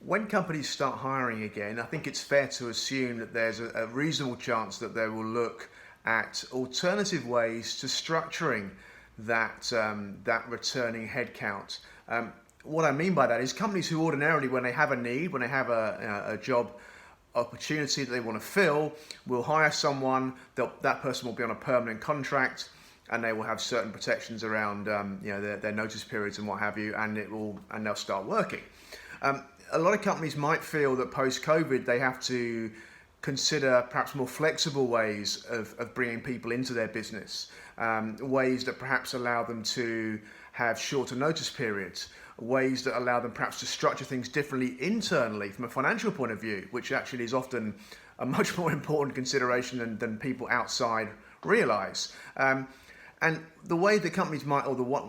When companies start hiring again, I think it's fair to assume that there's a reasonable chance that they will look at alternative ways to structuring that returning headcount. What I mean by that is companies who ordinarily, when they have a need, when they have a job opportunity that they want to fill, will hire someone. That person will be on a permanent contract, and they will have certain protections around their notice periods and what have you, and they'll start working. A lot of companies might feel that post-COVID they have to consider perhaps more flexible ways of bringing people into their business, ways that perhaps allow them to have shorter notice periods, ways that allow them perhaps to structure things differently internally from a financial point of view, which actually is often a much more important consideration than people outside realize. And the way that companies might,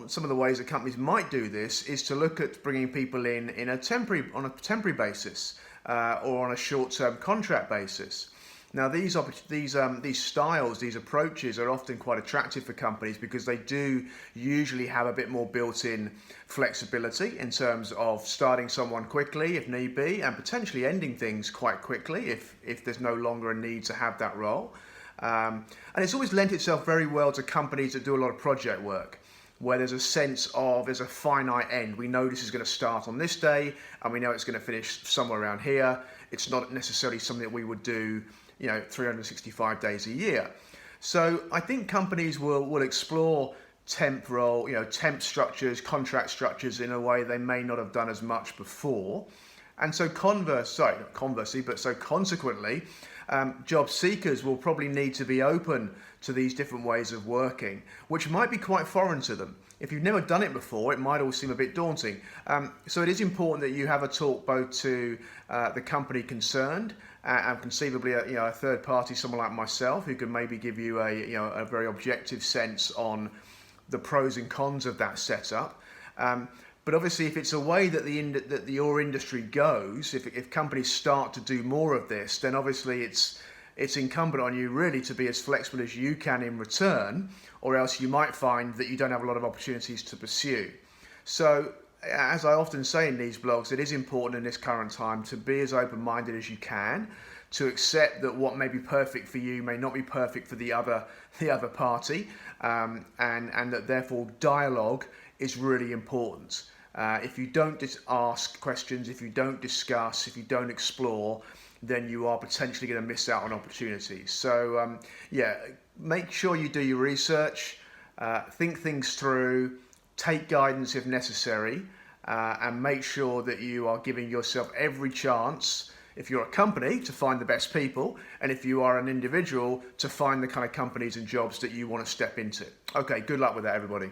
some of the ways that companies might do this is to look at bringing people in on a temporary basis, or on a short-term contract basis. Now, these styles, these approaches are often quite attractive for companies because they do usually have a bit more built-in flexibility in terms of starting someone quickly if need be, and potentially ending things quite quickly if there's no longer a need to have that role. And it's always lent itself very well to companies that do a lot of project work, where there's a sense of there's a finite end. We know this is going to start on this day, and we know it's going to finish somewhere around here. It's not necessarily something that we would do, 365 days a year. So I think companies will explore temp structures, contract structures in a way they may not have done as much before. And so consequently, job seekers will probably need to be open to these different ways of working, which might be quite foreign to them. If you've never done it before, it might all seem a bit daunting. So it is important that you have a talk both to the company concerned and conceivably a third party, someone like myself, who can maybe give you a very objective sense on the pros and cons of that setup. But obviously, if it's a way that your industry goes, if companies start to do more of this, then obviously it's incumbent on you really to be as flexible as you can in return, or else you might find that you don't have a lot of opportunities to pursue. So, as I often say in these blogs, it is important in this current time to be as open-minded as you can, to accept that what may be perfect for you may not be perfect for the other party, and that therefore dialogue is really important. If you don't ask questions, if you don't discuss, if you don't explore, then you are potentially going to miss out on opportunities. So make sure you do your research, think things through, take guidance if necessary, and make sure that you are giving yourself every chance, if you're a company, to find the best people, and if you are an individual, to find the kind of companies and jobs that you want to step into. Okay, good luck with that, everybody.